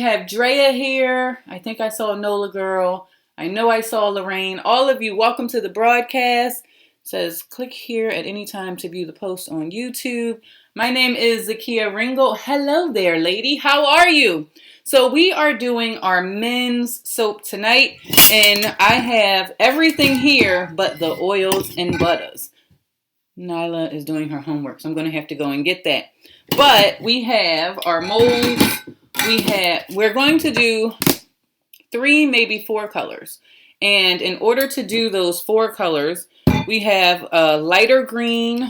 have Drea here. I think I saw Nola Girl. I know I saw Lorraine. All of you, welcome to the broadcast. It says click here at any time to view the post on YouTube. My name is Zakia Ringgold. Hello there, lady. How are you? So we are doing our men's soap tonight, and I have everything here but the oils and butters. Nyla is doing her homework, so I'm going to have to go and get that. But we have our molds. We're going to do 3, maybe 4 colors. And in order to do those 4 colors, we have a lighter green,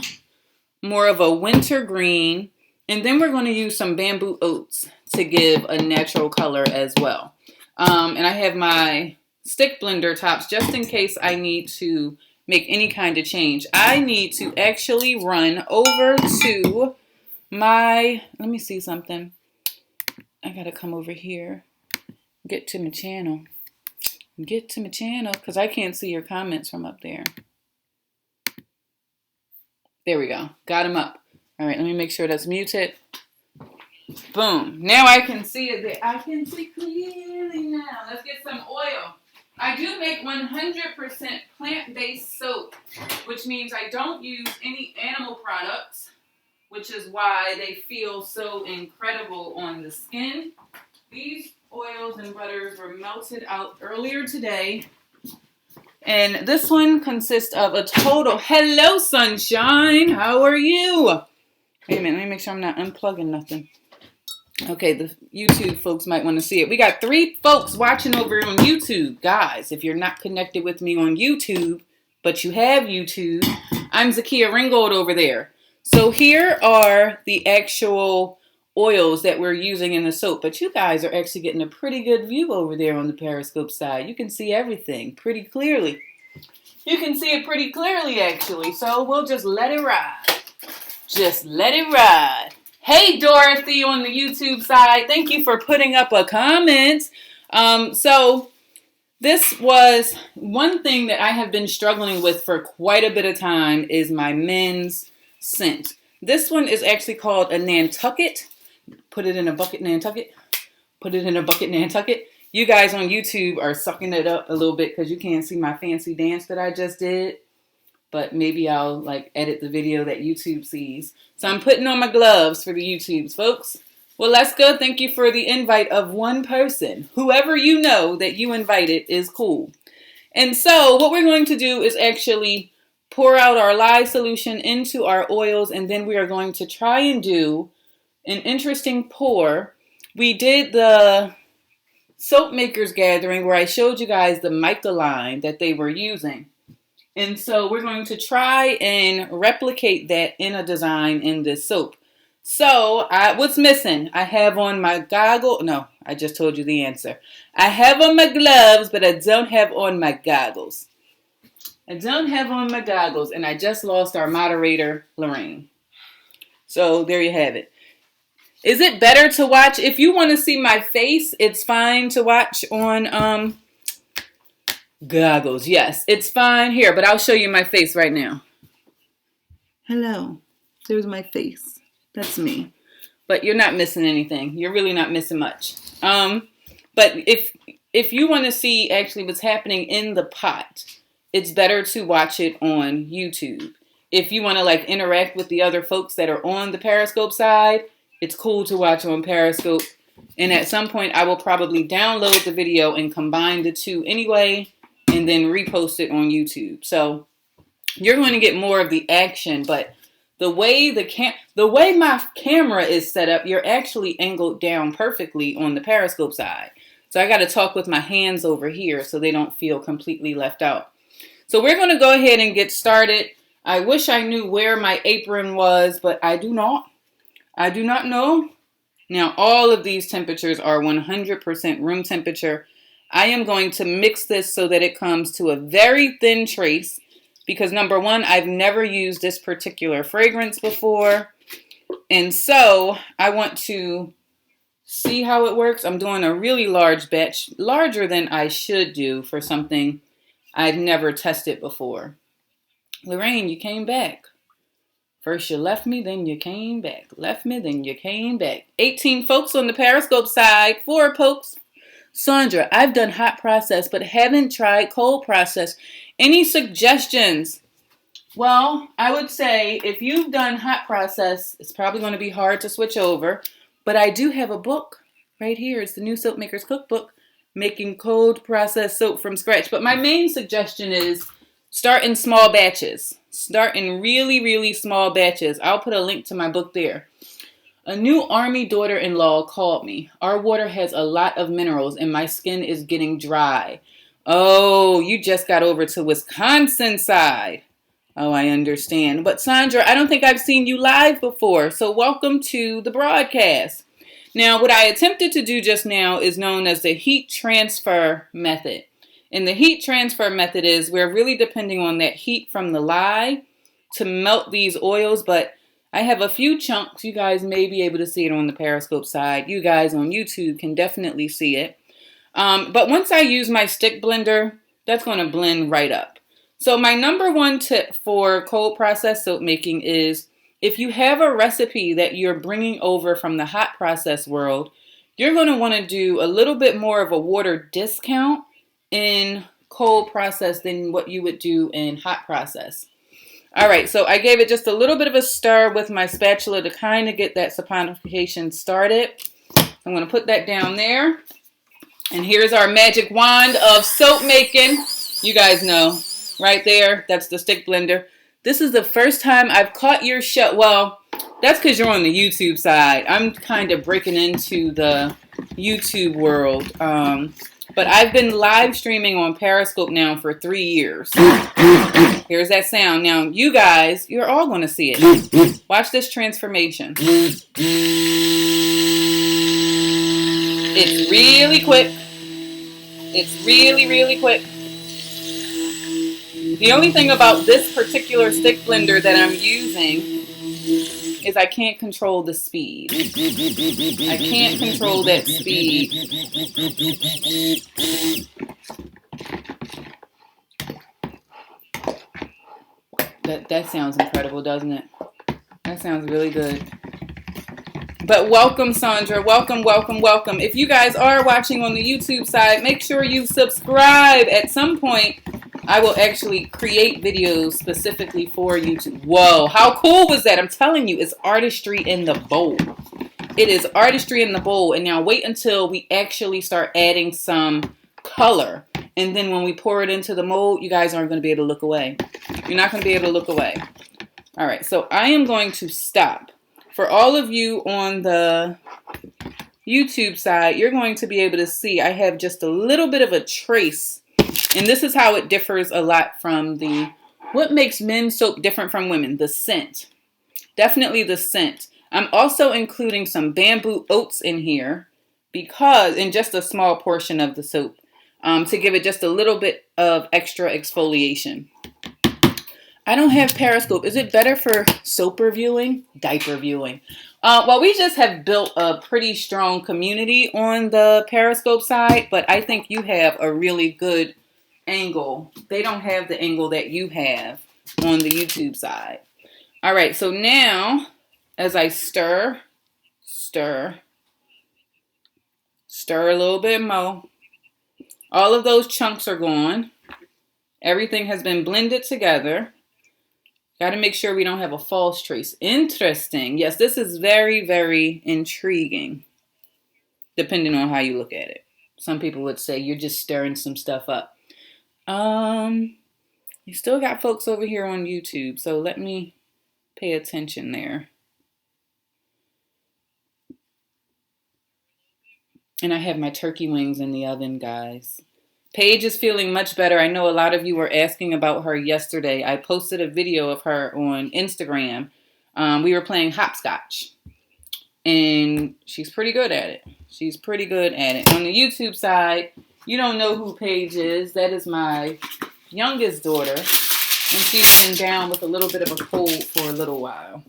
more of a winter green, and then we're going to use some bamboo oats to give a natural color as well. And I have my stick blender tops just in case I need to make any kind of change. I need to actually run over to my, let me see something. I gotta come over here, get to my channel because I can't see your comments from up there. There we go, got them up. All right, let me make sure that's muted. Boom, now I can see it there. I can see clearly now. Let's get some oil. I do make 100% plant-based soap, which means I don't use any animal products, which is why they feel so incredible on the skin. These oils and butters were melted out earlier today. And this one consists of a total, hello sunshine, how are you? Wait a minute, let me make sure I'm not unplugging nothing. Okay, the YouTube folks might want to see it. We got 3 folks watching over on YouTube. Guys, if you're not connected with me on YouTube, but you have YouTube, I'm Zakia Ringgold over there. So here are the actual oils that we're using in the soap. But you guys are actually getting a pretty good view over there on the Periscope side. You can see everything pretty clearly. You can see it pretty clearly, actually. So we'll just let it ride. Just let it ride. Hey, Dorothy on the YouTube side. Thank you for putting up a comment. So this was one thing that I have been struggling with for quite a bit of time is my men's scent. This one is actually called a Nantucket. Put it in a bucket, Nantucket. Put it in a bucket, Nantucket. You guys on YouTube are sucking it up a little bit because you can't see my fancy dance that I just did. But maybe I'll like edit the video that YouTube sees. So I'm putting on my gloves for the YouTubes, folks. Well, let's go. Thank you for the invite of one person. Whoever you know that you invited is cool. And so what we're going to do is actually pour out our lye solution into our oils, and then we are going to try and do an interesting pour. We did the soap makers gathering where I showed you guys the mica line that they were using. And so we're going to try and replicate that in a design in this soap. So what's missing? I have on my goggles. No, I just told you the answer. I have on my gloves, but I don't have on my goggles. I don't have on my goggles, and I just lost our moderator, Lorraine. So there you have it. Is it better to watch? If you want to see my face, it's fine to watch on goggles. Yes, it's fine here, but I'll show you my face right now. Hello. There's my face. That's me. But you're not missing anything. You're really not missing much. But if you want to see actually what's happening in the pot, it's better to watch it on YouTube. If you want to like interact with the other folks that are on the Periscope side, it's cool to watch on Periscope. And at some point, I will probably download the video and combine the 2 anyway, and then repost it on YouTube. So you're going to get more of the action, but the way my camera is set up, you're actually angled down perfectly on the Periscope side. So I got to talk with my hands over here so they don't feel completely left out. So we're going to go ahead and get started. I wish I knew where my apron was, but I do not. I do not know. Now, all of these temperatures are 100% room temperature. I am going to mix this so that it comes to a very thin trace because number one, I've never used this particular fragrance before. And so I want to see how it works. I'm doing a really large batch, larger than I should do for something I've never tested before. Lorraine, you came back. First you left me, then you came back. Left me, then you came back. 18 folks on the Periscope side. 4 pokes. Sandra, I've done hot process, but haven't tried cold process. Any suggestions? Well, I would say if you've done hot process, it's probably going to be hard to switch over. But I do have a book right here. It's the New Soap Maker's Cookbook, making cold process soap from scratch. But my main suggestion is start in small batches. Start in really, really small batches. I'll put a link to my book there. A new Army daughter-in-law called me. Our water has a lot of minerals and my skin is getting dry. Oh, you just got over to Wisconsin side. Oh, I understand. But Sandra, I don't think I've seen you live before. So welcome to the broadcast. Now, what I attempted to do just now is known as the heat transfer method. And the heat transfer method is we're really depending on that heat from the lye to melt these oils. But I have a few chunks. You guys may be able to see it on the Periscope side. You guys on YouTube can definitely see it. But once I use my stick blender, that's going to blend right up. So my number one tip for cold process soap making is if you have a recipe that you're bringing over from the hot process world, you're going to want to do a little bit more of a water discount in cold process than what you would do in hot process. All right, so I gave it just a little bit of a stir with my spatula to kind of get that saponification started. I'm going to put that down there. And here's our magic wand of soap making. You guys know, right there, that's the stick blender. This is the first time I've caught your show. Well, that's because you're on the YouTube side. I'm kind of breaking into the YouTube world. But I've been live streaming on Periscope now for 3 years. Here's that sound. Now, you guys, you're all going to see it. Watch this transformation. It's really quick. It's really, really quick. The only thing about this particular stick blender that I'm using is I can't control the speed. I can't control that speed. That sounds incredible, doesn't it? That sounds really good. But welcome, Sandra. Welcome, welcome, welcome. If you guys are watching on the YouTube side, make sure you subscribe. At some point, I will actually create videos specifically for YouTube. Whoa, how cool was that? I'm telling you, it's artistry in the bowl. It is artistry in the bowl. And now wait until we actually start adding some color. And then when we pour it into the mold, you guys aren't going to be able to look away. You're not going to be able to look away. All right, so I am going to stop. For all of you on the YouTube side, you're going to be able to see I have just a little bit of a trace. And this is how it differs a lot from what makes men's soap different from women? The scent. Definitely the scent. I'm also including some bamboo oats in here because, in just a small portion of the soap, to give it just a little bit of extra exfoliation. I don't have Periscope. Is it better for soap reviewing? Diaper viewing. Well, we just have built a pretty strong community on the Periscope side, but I think you have a really good angle. They don't have the angle that you have on the YouTube side. All right, so now as I stir a little bit more, all of those chunks are gone. Everything has been blended together. Got to make sure we don't have a false trace. Interesting. Yes, this is very, very intriguing, depending on how you look at it. Some people would say you're just stirring some stuff up. You still got folks over here on YouTube, so let me pay attention there. And I have my turkey wings in the oven, guys. Paige is feeling much better. I know a lot of you were asking about her yesterday. I posted a video of her on Instagram. We were playing hopscotch. And she's pretty good at it. She's pretty good at it. On the YouTube side, you don't know who Paige is. That is my youngest daughter. And she's been down with a little bit of a cold for a little while.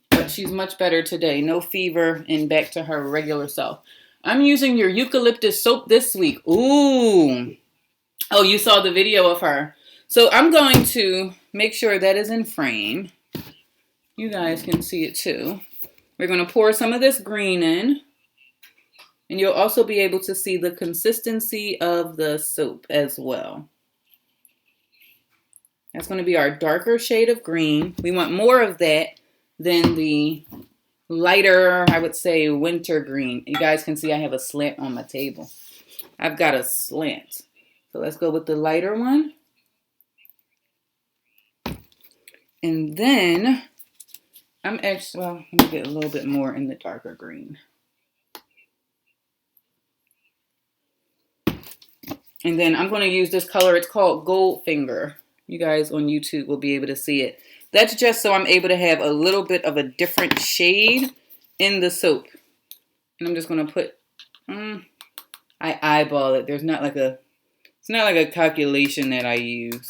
But she's much better today. No fever and back to her regular self. I'm using your eucalyptus soap this week. Ooh. Oh, you saw the video of her. So I'm going to make sure that is in frame. You guys can see it too. We're going to pour some of this green in. And you'll also be able to see the consistency of the soap as well. That's going to be our darker shade of green. We want more of that than the lighter, I would say, winter green. You guys can see I have a slant on my table. I've got a slant. So let's go with the lighter one. And then I'm actually, well, let me get a little bit more in the darker green. And then I'm going to use this color. It's called Goldfinger. You guys on YouTube will be able to see it. That's just so I'm able to have a little bit of a different shade in the soap. And I'm just going to put, I eyeball it. There's not like a, it's not like a calculation that I use.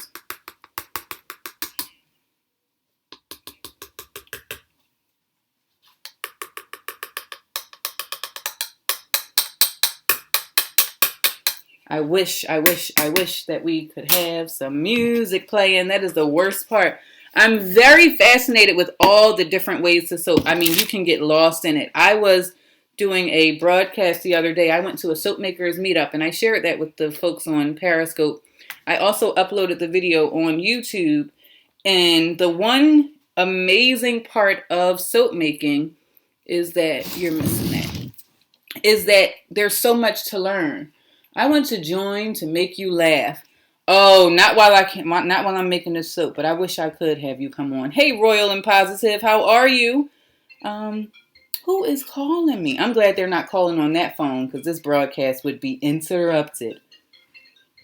I wish that we could have some music playing. That is the worst part. I'm very fascinated with all the different ways to soap. I mean, you can get lost in it. I was doing a broadcast the other day. I went to a soap makers meetup and I shared that with the folks on Periscope. I also uploaded the video on YouTube. And the one amazing part of soap making is that you're missing that. Is that there's so much to learn. I want to join to make you laugh. Oh, not while I'm making this soap, but I wish I could have you come on. Hey, Royal and Positive, how are you? Who is calling me? I'm glad they're not calling on that phone because this broadcast would be interrupted.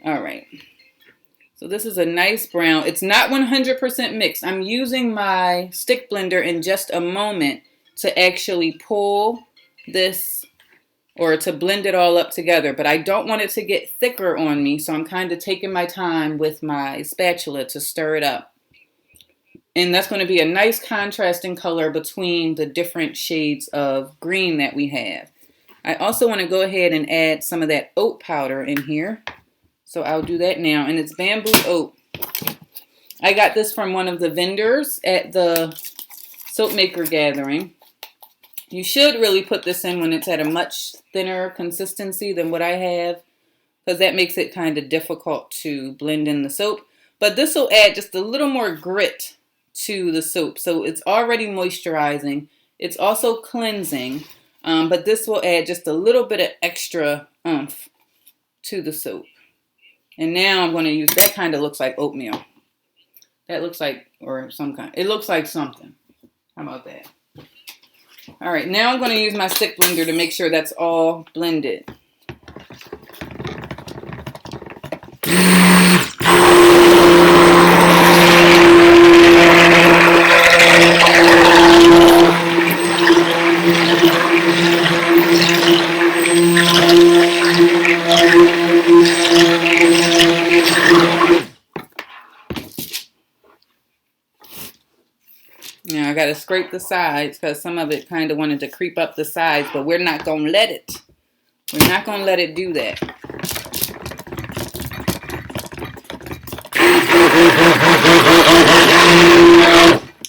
All right. So this is a nice brown. It's not 100% mixed. I'm using my stick blender in just a moment to actually pull this or to blend it all up together, but I don't want it to get thicker on me, so I'm kind of taking my time with my spatula to stir it up. And that's going to be a nice contrasting color between the different shades of green that we have. I also want to go ahead and add some of that oat powder in here. So I'll do that now, and it's Bamboo Oat. I got this from one of the vendors at the soap maker gathering. You should really put this in when it's at a much thinner consistency than what I have, because that makes it kind of difficult to blend in the soap. But this will add just a little more grit to the soap. So it's already moisturizing. It's also cleansing, but this will add just a little bit of extra oomph to the soap. And now I'm going to use, that kind of looks like oatmeal. That looks like, or some kind, it looks like something. How about that? All right, now I'm going to use my stick blender to make sure that's all blended. Now I got to scrape the sides because some of it kind of wanted to creep up the sides, but we're not going to let it. We're not going to let it do that.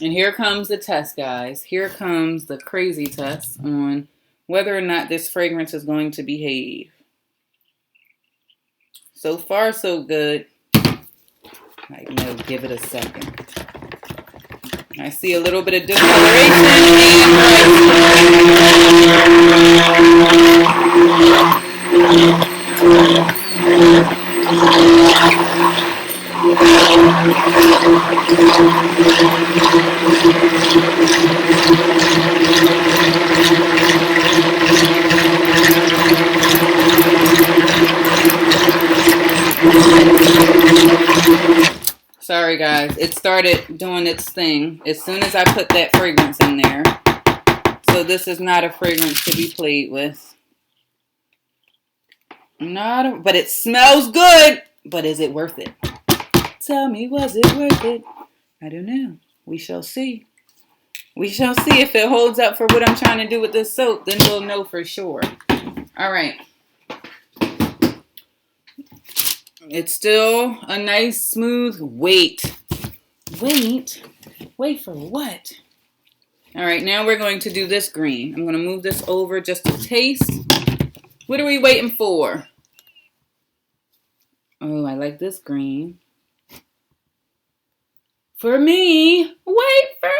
And here comes the test, guys. Here comes the crazy test on whether or not this fragrance is going to behave. So far, so good. I know, give it a second. I see a little bit of discoloration. Sorry guys, it started doing its thing as soon as I put that fragrance in there. So this is not a fragrance to be played with. But it smells good. But is it worth it? Tell me, was it worth it? I don't know. We shall see. We shall see if it holds up for what I'm trying to do with this soap. Then we'll know for sure. All right. It's still a nice smooth wait. Wait for what? All right, now we're going to do this green. I'm going to move this over just to taste. What are we waiting for? Oh, I like this green. For me. Wait for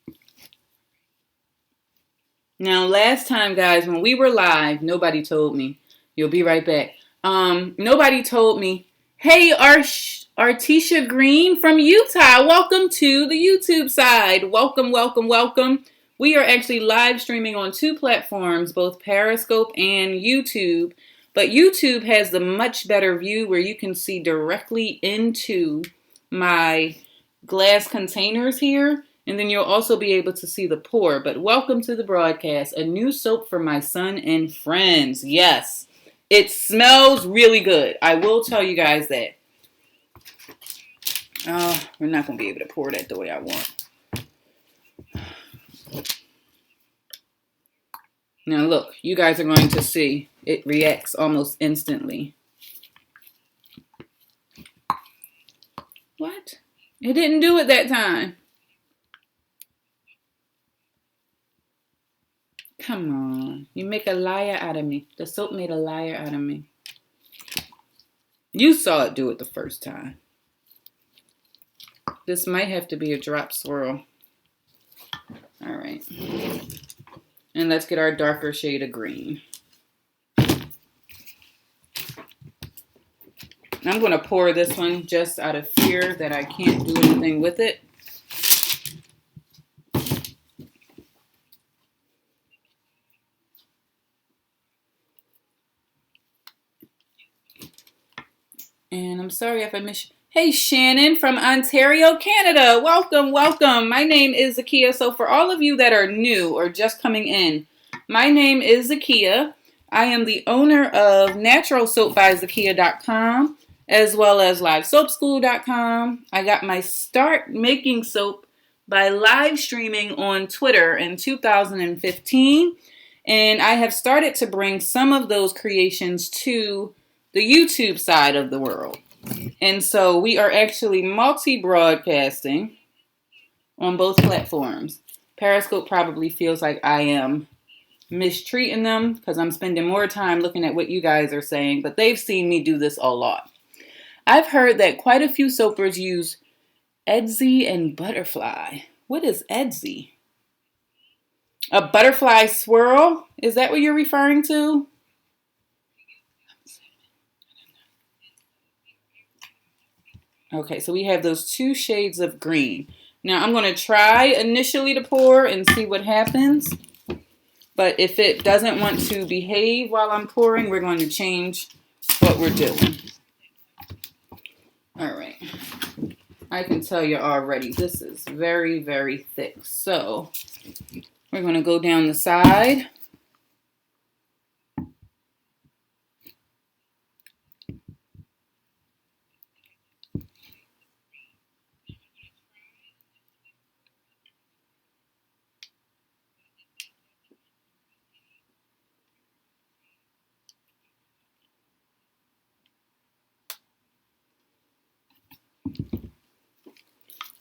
me. Now, last time, guys, when we were live, nobody told me. You'll be right back. Nobody told me, hey, Artisha Green from Utah, welcome to the YouTube side. Welcome, welcome, welcome. We are actually live streaming on 2 platforms, both Periscope and YouTube. But YouTube has the much better view where you can see directly into my glass containers here. And then you'll also be able to see the pour. But welcome to the broadcast. A new soap for my son and friends. Yes, it smells really good. I will tell you guys that. Oh, we're not going to be able to pour that the way I want. Now look, you guys are going to see it reacts almost instantly. What? It didn't do it that time. Come on. You make a liar out of me. The soap made a liar out of me. You saw it do it the first time. This might have to be a drop swirl. All right. And let's get our darker shade of green. I'm going to pour this one just out of fear that I can't do anything with it. And I'm sorry if I missed you. Hey, Shannon from Ontario, Canada. Welcome, welcome. My name is Zakia. So for all of you that are new or just coming in, my name is Zakia. I am the owner of naturalsoapbyzakia.com as well as livesoapschool.com. I got my start making soap by live streaming on Twitter in 2015. And I have started to bring some of those creations to the YouTube side of the world. And so we are actually multi-broadcasting on both platforms. Periscope probably feels like I am mistreating them because I'm spending more time looking at what you guys are saying, but they've seen me do this a lot. I've heard that quite a few soapers use EDZ and butterfly. What is EDZ? A butterfly swirl? Is that what you're referring to? Okay, so we have those 2 shades of green. Now I'm going to try initially to pour and see what happens. But if it doesn't want to behave while I'm pouring, we're going to change what we're doing. All right. I can tell you already, this is very, very thick. So we're going to go down the side.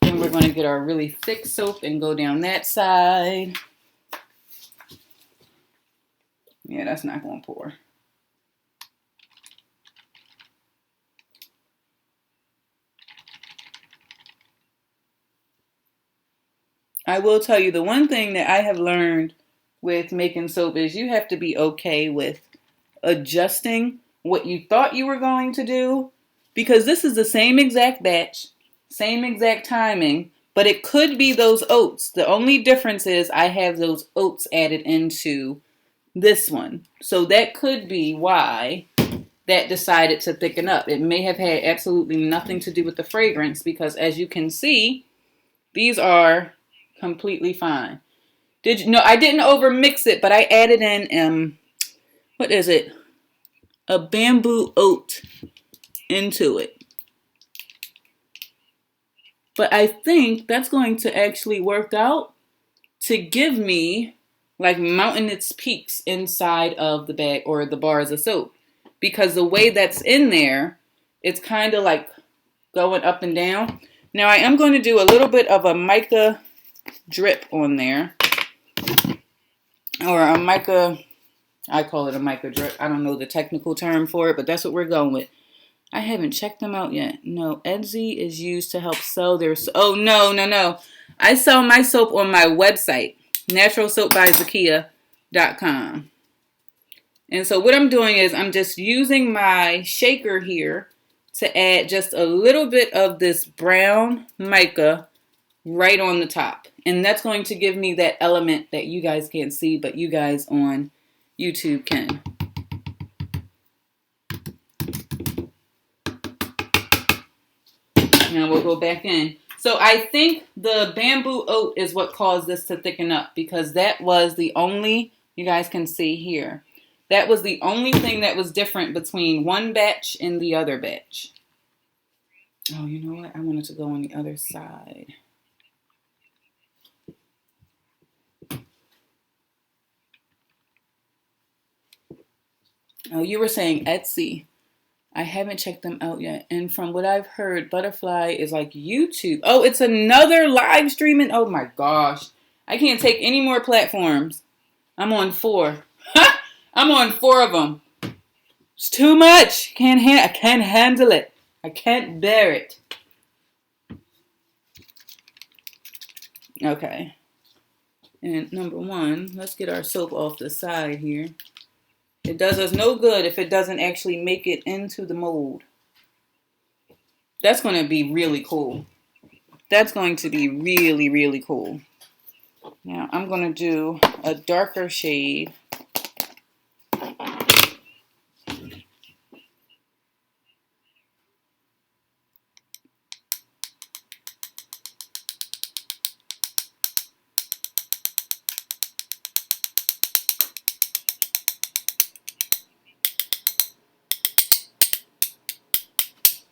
Then we're going to get our really thick soap and go down that side. Yeah, that's not going to pour. I will tell you the one thing that I have learned with making soap is you have to be okay with adjusting what you thought you were going to do, because this is the same exact batch, same exact timing, but it could be those oats. The only difference is I have those oats added into this one. So that could be why that decided to thicken up. It may have had absolutely nothing to do with the fragrance, because as you can see, these are completely fine. I didn't over mix it, but I added in what is it? A bamboo oat into it. But I think that's going to actually work out to give me like mountainous peaks inside of the bag or the bars of soap. Because the way that's in there, it's kind of like going up and down. Now I am going to do a little bit of a mica drip on there. Or a mica, I call it a mica drip. I don't know the technical term for it, but that's what we're going with. I haven't checked them out yet. No, Etsy is used to help sell their... Oh, no. I sell my soap on my website, naturalsoapbyzakia.com. And so what I'm doing is I'm just using my shaker here to add just a little bit of this brown mica right on the top. And that's going to give me that element that you guys can't see, but you guys on YouTube can. Now we'll go back in. So I think the bamboo oat is what caused this to thicken up, because that was the only, you guys can see here, that was the only thing that was different between one batch and the other batch. Oh, you know what? I wanted to go on the other side. Oh, you were saying Etsy. I haven't checked them out yet. And from what I've heard, Butterfly is like YouTube. Oh, it's another live streaming. Oh my gosh. I can't take any more platforms. I'm on 4. I'm on 4 of them. It's too much. I can't handle it. I can't bear it. Okay. And number 1, let's get our soap off the side here. It does us no good if it doesn't actually make it into the mold. That's going to be really cool. That's going to be really, really cool. Now I'm going to do a darker shade.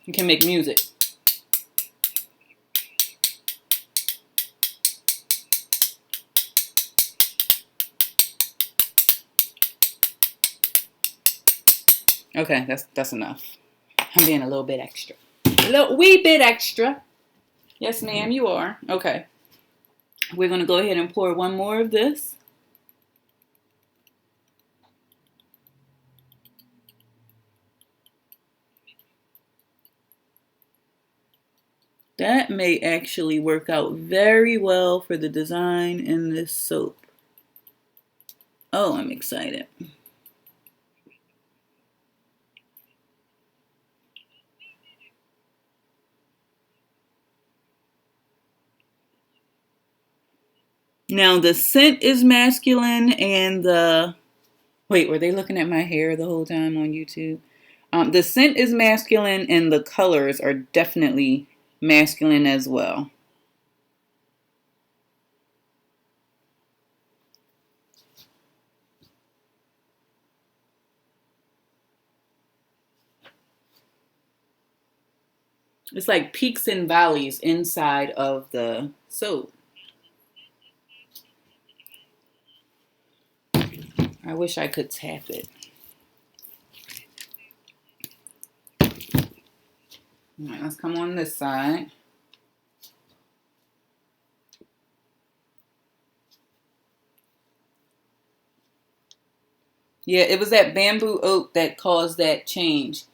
You can make music. Okay, that's enough. I'm being a little bit extra. A wee bit extra. Yes, ma'am, you are. Okay. We're going to go ahead and pour one more of this. That may actually work out very well for the design in this soap. Oh, I'm excited. Now the scent is masculine and the... Wait, were they looking at my hair the whole time on YouTube? The scent is masculine and the colors are definitely masculine as well. It's like peaks and valleys inside of the soap. I wish I could tap it. All right, let's come on this side. Yeah, it was that bamboo oat that caused that change.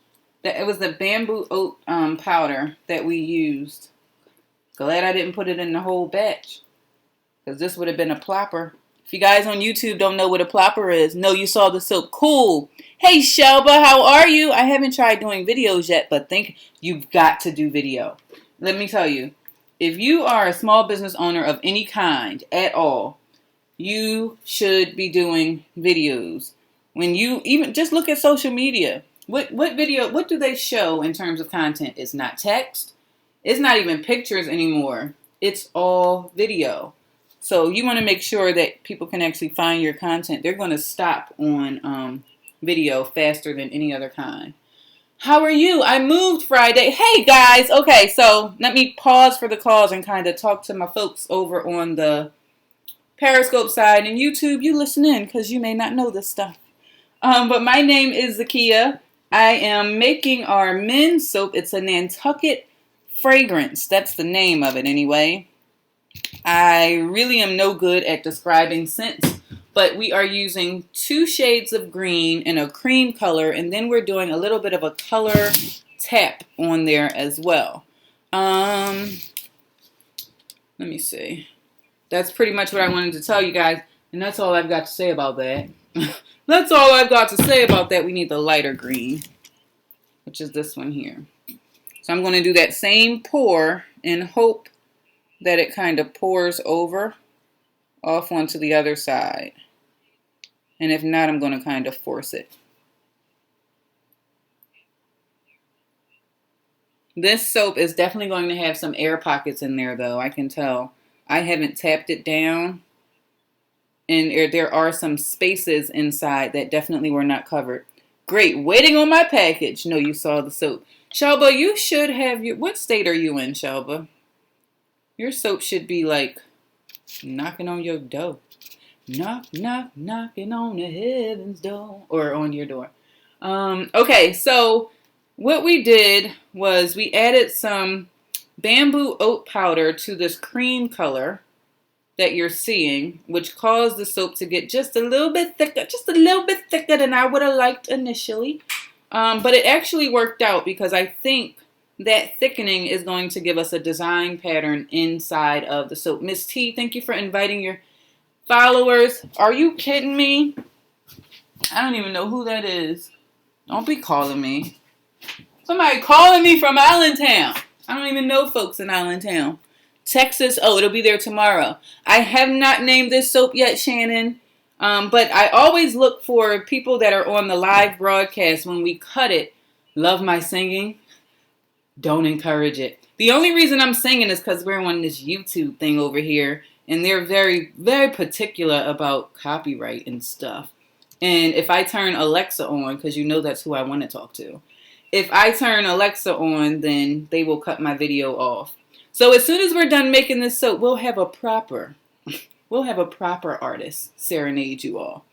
It was the bamboo oat powder that we used. Glad I didn't put it in the whole batch, because this would have been a plopper. If you guys on YouTube don't know what a plopper is, no, you saw the soap. Cool. Hey, Shelba, how are you? I haven't tried doing videos yet, but think you've got to do video. Let me tell you, if you are a small business owner of any kind at all, you should be doing videos. When you even just look at social media, what do they show in terms of content? It's not text. It's not even pictures anymore. It's all video. So you want to make sure that people can actually find your content. They're going to stop on video faster than any other kind. How are you? I moved Friday. Hey guys. Okay, so let me pause for the cause and kind of talk to my folks over on the Periscope side and YouTube. You listen in because you may not know this stuff. But my name is Zakia. I am making our men's soap. It's a Nantucket fragrance. That's the name of it anyway. I really am no good at describing scents, but we are using 2 shades of green in a cream color, and then we're doing a little bit of a color tap on there as well. Let me see. That's pretty much what I wanted to tell you guys, and that's all I've got to say about that. That's all I've got to say about that. We need the lighter green, which is this one here. So I'm going to do that same pour and hope that it kind of pours over off onto the other side. And if not, I'm going to kind of force it. This soap is definitely going to have some air pockets in there, though. I can tell. I haven't tapped it down. And there are some spaces inside that definitely were not covered. Great. Waiting on my package. No, you saw the soap. Shelba, you should have your... What state are you in, Shelba? Your soap should be like knocking on your door. Knock, knock, knocking on the heaven's door. Or on your door. Okay, so what we did was we added some bamboo oat powder to this cream color that you're seeing, which caused the soap to get just a little bit thicker than I would have liked initially. But it actually worked out because I think that thickening is going to give us a design pattern inside of the soap. Miss T, thank you for inviting your followers. Are you kidding me? I don't even know who that is. Don't be calling me. Somebody calling me from Allentown. I don't even know folks in Allentown. Texas, oh, it'll be there tomorrow. I have not named this soap yet, Shannon. But I always look for people that are on the live broadcast when we cut it. Love my singing. Don't encourage it. The only reason I'm singing is because we're on this YouTube thing over here. And they're very, very particular about copyright and stuff. And if I turn Alexa on, because you know that's who I want to talk to. If I turn Alexa on, then they will cut my video off. So as soon as we're done making this soap, we'll have a proper artist serenade you all.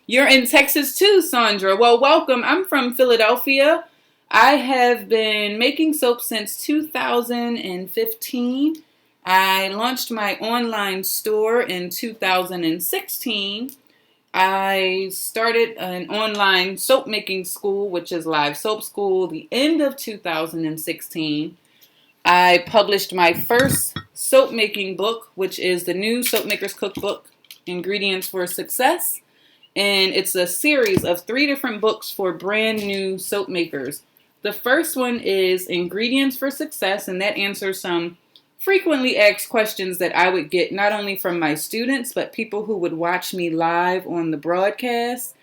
You're in Texas too, Sandra. Well, welcome. I'm from Philadelphia. I have been making soap since 2015. I launched my online store in 2016. I started an online soap making school, which is Live Soap School, the end of 2016. I published my first soap making book, which is the new Soap Maker's Cookbook, Ingredients for Success. And it's a series of 3 different books for brand new soap makers. The first one is Ingredients for Success, and that answers some frequently asked questions that I would get not only from my students, but people who would watch me live on the broadcast.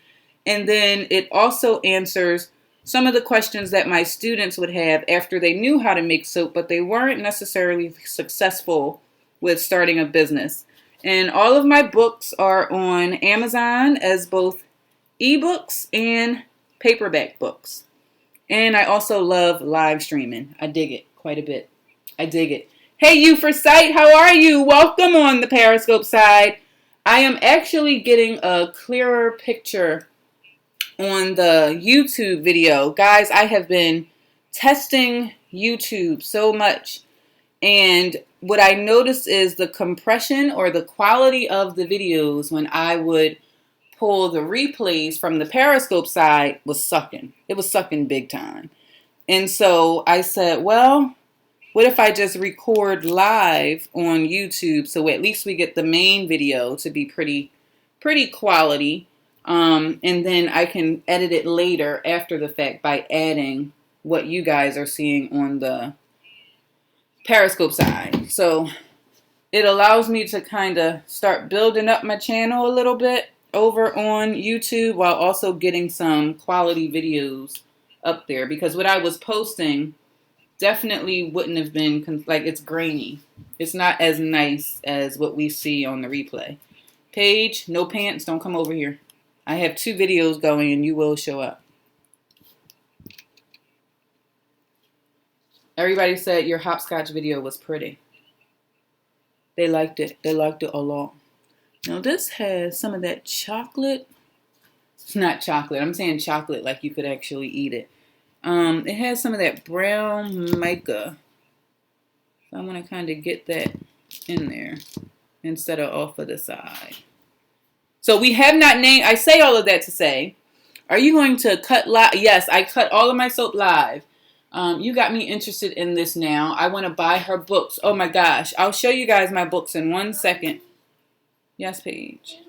And then it also answers some of the questions that my students would have after they knew how to make soap, but they weren't necessarily successful with starting a business. And all of my books are on Amazon as both ebooks and paperback books. And I also love live streaming. I dig it quite a bit. I dig it. Hey, you for sight, how are you? Welcome on the Periscope side. I am actually getting a clearer picture on the YouTube video. Guys, I have been testing YouTube so much. And what I noticed is the compression or the quality of the videos when I would pull the replays from the Periscope side was sucking. It was sucking big time. And so I said, well, what if I just record live on YouTube so at least we get the main video to be pretty quality. And then I can edit it later after the fact by adding what you guys are seeing on the Periscope side. So it allows me to kind of start building up my channel a little bit over on YouTube while also getting some quality videos up there. Because what I was posting definitely wouldn't have been, like, it's grainy. It's not as nice as what we see on the replay. Paige, no pants, don't come over here. I have 2 videos going and you will show up. Everybody said your hopscotch video was pretty. They liked it. They liked it a lot. Now this has some of that chocolate. It's not chocolate. I'm saying chocolate like you could actually eat it. It has some of that brown mica I want to kind of get that in there instead of off of the side. So we have not named, I say all of that to say, are you going to cut live? Yes, I cut all of my soap live. You got me interested in this now. I want to buy her books. Oh my gosh. I'll show you guys my books in 1 second. Yes, Paige.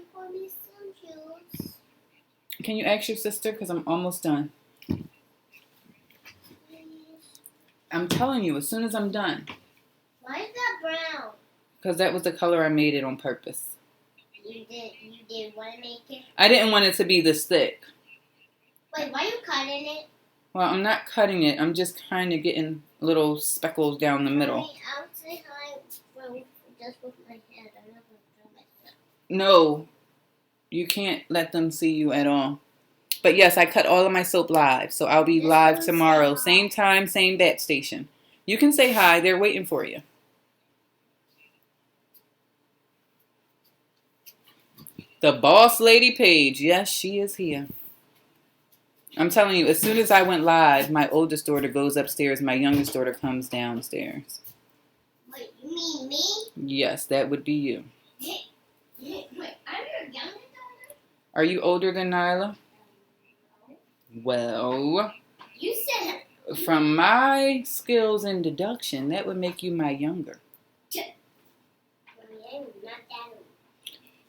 Can you ask your sister? Because I'm almost done. I'm telling you, as soon as I'm done. Why is that brown? Because that was the color I made it on purpose. You did want to make it? I didn't want it to be this thick. Wait, why are you cutting it? Well, I'm not cutting it. I'm just kind of getting little speckles down the middle. I'll say hi just with my head. I'm not going to draw myself. No, you can't let them see you at all. But yes, I cut all of my soap live. So I'll be live tomorrow. Same time, same bat station. You can say hi. They're waiting for you. The boss lady Paige. Yes, she is here. I'm telling you, as soon as I went live, my oldest daughter goes upstairs. My youngest daughter comes downstairs. Wait, you mean me? Yes, that would be you. Wait, I'm your youngest daughter? Are you older than Nyla? Well, you said from my skills in deduction, that would make you my younger.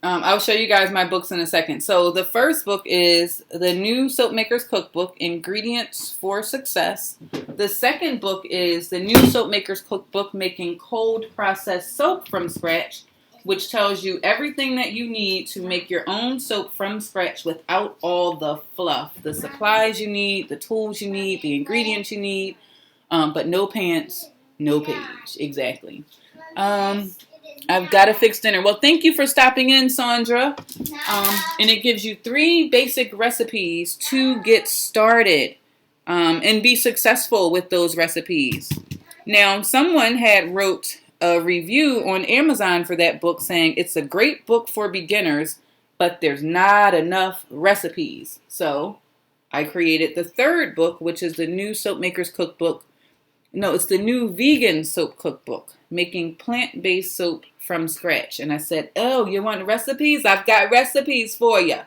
I'll show you guys my books in a second. So the first book is the new Soap Maker's Cookbook, Ingredients for Success. The second book is the new Soap Maker's Cookbook, Making Cold Processed Soap from Scratch, which tells you everything that you need to make your own soap from scratch without all the fluff. The supplies you need, the tools you need, the ingredients you need, but no pants, no Paige. Exactly. I've got to fix dinner. Well, thank you for stopping in, Sandra. And it gives you 3 basic recipes to get started and be successful with those recipes. Now, someone had wrote a review on Amazon for that book saying it's a great book for beginners, but there's not enough recipes. So I created the third book, which is the new Soap Maker's Cookbook. No, it's the new vegan soap cookbook, Making Plant-Based Soap from Scratch. And I said, oh, you want recipes? I've got recipes for you.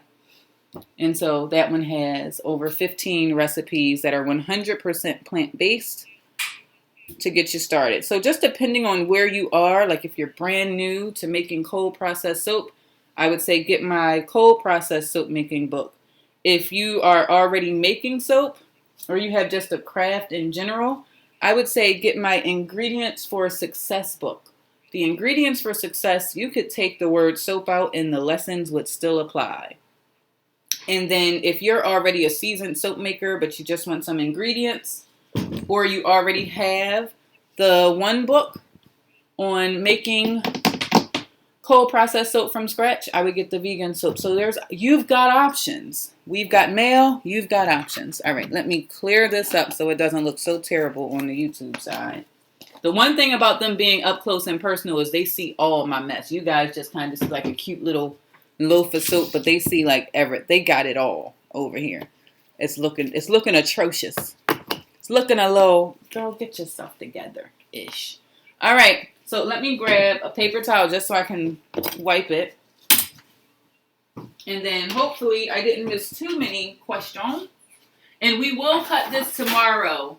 And so that one has over 15 recipes that are 100% plant-based to get you started. So just depending on where you are, like if you're brand new to making cold processed soap, I would say get my cold processed soap making book. If you are already making soap or you have just a craft in general, I would say get my Ingredients for Success book. The Ingredients for Success, you could take the word soap out and the lessons would still apply. And then if you're already a seasoned soap maker, but you just want some ingredients, or you already have the one book on making cold processed soap from scratch, I would get the vegan soap. So you've got options. We've got mail, you've got options. All right, let me clear this up so it doesn't look so terrible on the YouTube side. The one thing about them being up close and personal is they see all my mess. You guys just kind of see like a cute little loaf of soap, but they see like everything. They got it all over here. It's looking atrocious. It's looking a little, girl, get yourself together-ish. All right, so let me grab a paper towel just so I can wipe it. And then hopefully I didn't miss too many questions. And we will cut this tomorrow,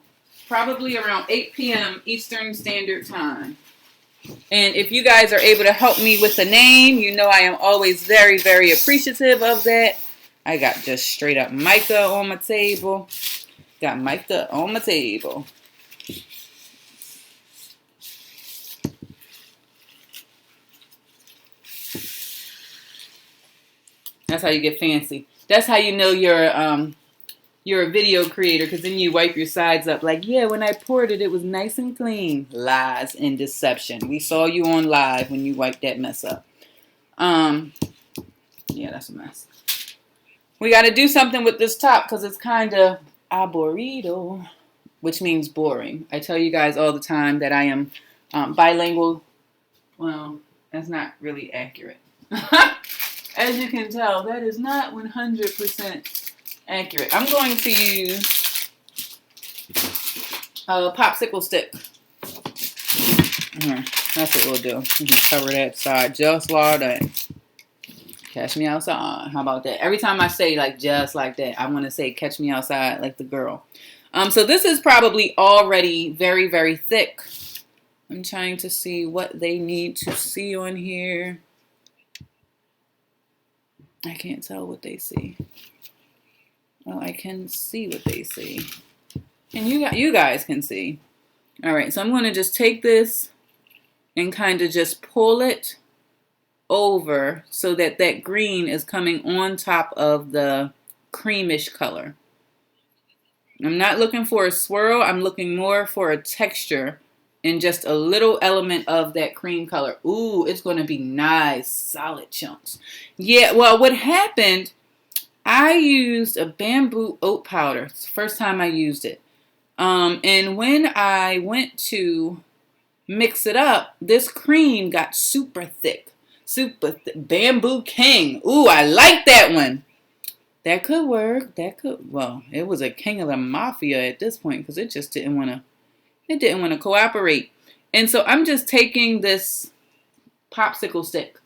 probably around 8 p.m. Eastern Standard Time. And if you guys are able to help me with the name, you know I am always very, very appreciative of that. I got just straight up mica on my table. Got mica on my table. That's how you get fancy. That's how you know you're a video creator, because then you wipe your sides up like, yeah, when I poured it, it was nice and clean. Lies and deception. We saw you on live when you wiped that mess up. Yeah, that's a mess. We got to do something with this top because it's kind of aburrido, which means boring. I tell you guys all the time that I am bilingual. Well, that's not really accurate. As you can tell, that is not 100% accurate. I'm going to use a popsicle stick. Here, that's what we'll do. We can cover that side just like that. Catch me outside. How about that? Every time I say like just like that, I want to say catch me outside like the girl. So this is probably already very, very thick. I'm trying to see what they need to see on here. I can't tell what they see. Well, I can see what they see. And you guys can see. All right, so I'm going to just take this and kind of just pull it over so that that green is coming on top of the creamish color. I'm not looking for a swirl. I'm looking more for a texture and just a little element of that cream color. Ooh, it's going to be nice, solid chunks. Yeah, well, what happened, I used a bamboo oat powder. It's the first time I used it. And when I went to mix it up, this cream got super thick. Bamboo King. Ooh, I like that one. That could work. Well, it was a king of the mafia at this point because it just didn't want to cooperate. And so I'm just taking this popsicle stick.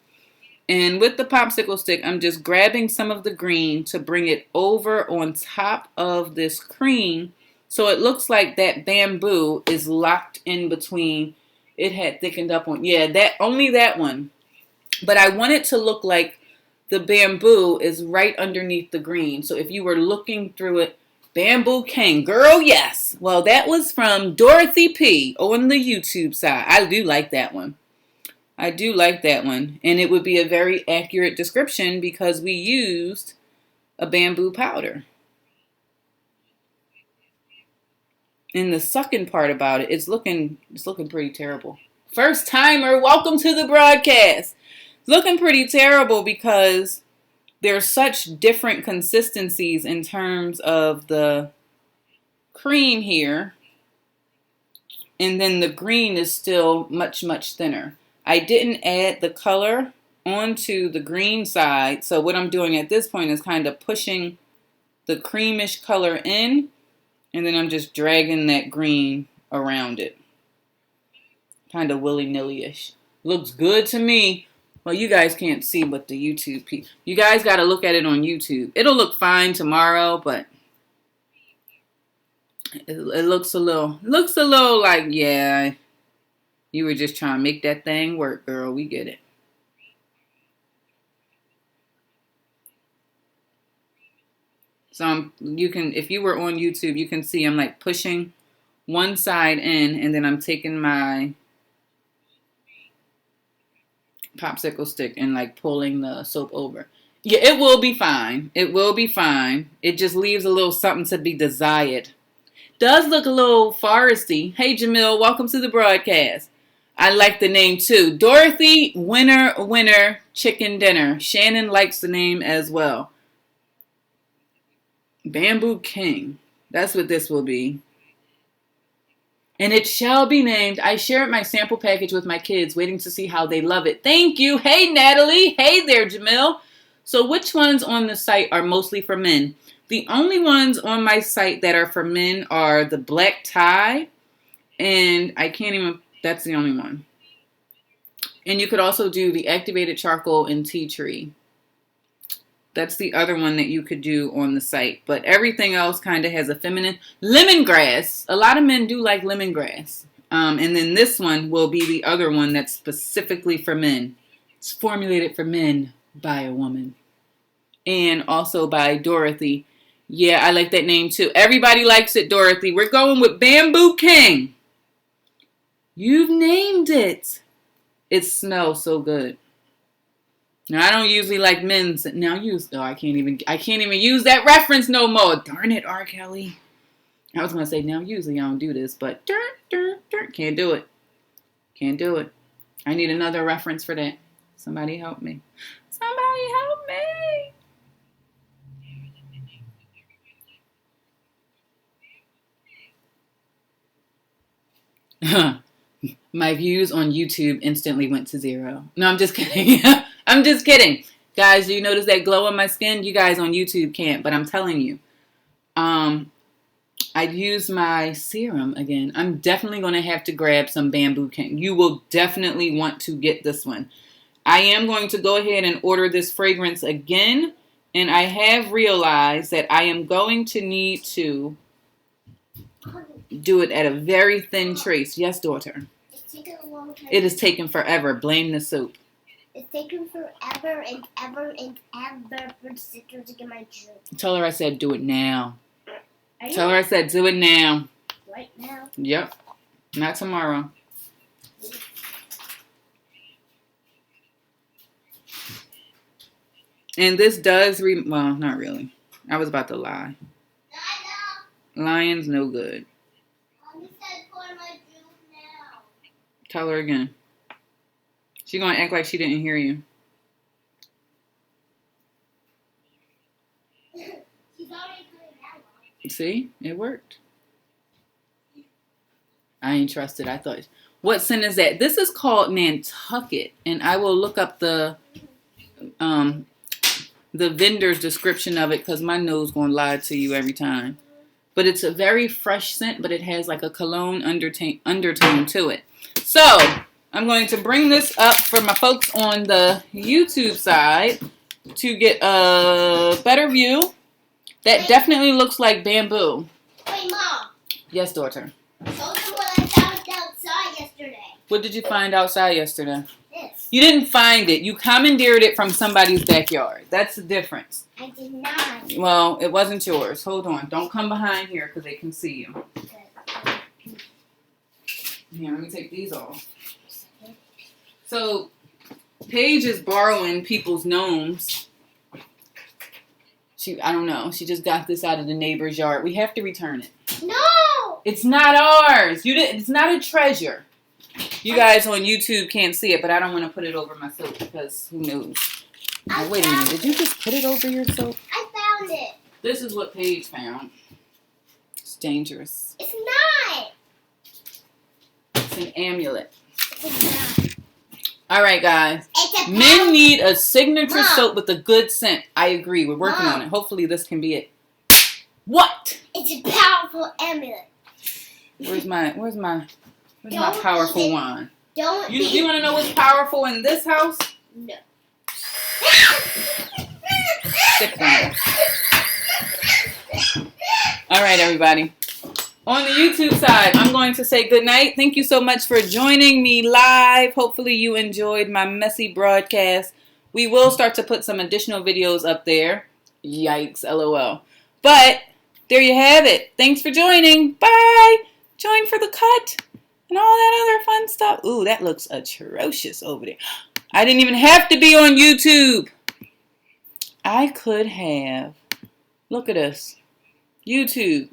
And with the popsicle stick, I'm just grabbing some of the green to bring it over on top of this cream. So it looks like that bamboo is locked in between. It had thickened up on, only that one. But I want it to look like the bamboo is right underneath the green. So if you were looking through it, Bamboo King, girl, yes. Well, that was from Dorothy P on the YouTube side. I do like that one. I do like that one. And it would be a very accurate description because we used a bamboo powder. And the sucking part about it, it's looking pretty terrible. First timer, welcome to the broadcast. Looking pretty terrible because there's such different consistencies in terms of the cream here. And then the green is still much, much thinner. I didn't add the color onto the green side. So what I'm doing at this point is kind of pushing the creamish color in. And then I'm just dragging that green around it. Kind of willy-nilly-ish. Looks good to me. Well, you guys can't see what the YouTube people. You guys got to look at it on YouTube. It'll look fine tomorrow, but it looks a little like, yeah, you were just trying to make that thing work, girl. We get it. So you can, if you were on YouTube, you can see I'm like pushing one side in, and then I'm taking my popsicle stick and like pulling the soap over. Yeah, it will be fine. It will be fine. It just leaves a little something to be desired. Does look a little foresty. Hey Jamil, welcome to the broadcast. I like the name too. Dorothy, winner, chicken dinner. Shannon likes the name as well. Bamboo King. That's what this will be. And it shall be named. I shared my sample package with my kids, waiting to see how they love it. Thank you. Hey, Natalie. Hey there, Jamil. So which ones on the site are mostly for men? The only ones on my site that are for men are the black tie. And I can't even, that's the only one. And you could also do the activated charcoal and tea tree. That's the other one that you could do on the site. But everything else kind of has a feminine. Lemongrass. A lot of men do like lemongrass. And then this one will be the other one that's specifically for men. It's formulated for men by a woman. And also by Dorothy. Yeah, I like that name too. Everybody likes it, Dorothy. We're going with Bamboo King. You've named it. It smells so good. Now I don't usually like men's. Now I can't even use that reference no more. Darn it, R. Kelly. I was gonna say now usually I don't do this, but can't do it. Can't do it. I need another reference for that. Somebody help me. Somebody help me. My views on YouTube instantly went to 0. No, I'm just kidding. I'm just kidding. Guys, do you notice that glow on my skin? You guys on YouTube can't, but I'm telling you. I'd use my serum again. I'm definitely going to have to grab some Bamboo King. You will definitely want to get this one. I am going to go ahead and order this fragrance again. And I have realized that I am going to need to do it at a very thin trace. Yes, daughter. It's taken a long time. It has taken forever. Blame the soap. It's taken forever and ever and ever for the sister to get my drink. Tell her I said do it now. Are you Tell her I said do it now. right now? Yep. Not tomorrow. And this does, well, not really. I was about to lie. Lying's no good. Mommy said pour my juice now. Tell her again. She's going to act like she didn't hear you. She's already putting that on. See? It worked. I ain't trusted. I thought, what scent is that? This is called Nantucket. And I will look up the vendor's description of it because my nose going to lie to you every time. But it's a very fresh scent, but it has like a cologne undertone to it. So, I'm going to bring this up for my folks on the YouTube side to get a better view. That definitely looks like bamboo. Wait, Mom. Yes, daughter. Show them what I found outside yesterday. What did you find outside yesterday? This. You didn't find it. You commandeered it from somebody's backyard. That's the difference. I did not. Well, it wasn't yours. Hold on. Don't come behind here because they can see you. Here, let me take these off. So, Paige is borrowing people's gnomes. I don't know. She just got this out of the neighbor's yard. We have to return it. No! It's not ours. It's not a treasure. You guys on YouTube can't see it, but I don't want to put it over my soap because who knows. Oh, wait a minute. Did you just put it over your soap? I found it. This is what Paige found. It's dangerous. It's not. It's an amulet. It's not. All right, guys. It's a Men need a signature Mom. soap with a good scent. I agree. We're working Mom. on it. Hopefully this can be it. What? It's a powerful amulet. Where's my Don't powerful eat it. wand? Don't You want to know what's powerful in this house? No. Stick one. All right, everybody. On the YouTube side, I'm going to say good night. Thank you so much for joining me live. Hopefully you enjoyed my messy broadcast. We will start to put some additional videos up there. Yikes, LOL. But there you have it. Thanks for joining. Bye. Join for the cut and all that other fun stuff. Ooh, that looks atrocious over there. I didn't even have to be on YouTube. I could have. Look at this. YouTube.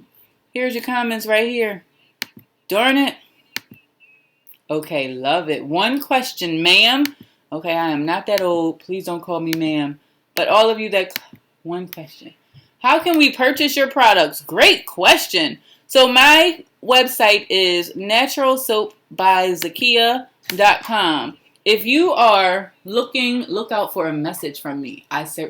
Here's your comments right here. Darn it. Okay, love it. One question, ma'am. Okay, I am not that old. Please don't call me ma'am. But all of you that... One question. How can we purchase your products? Great question. So my website is naturalsoapbyzakia.com. If you are look out for a message from me. I certainly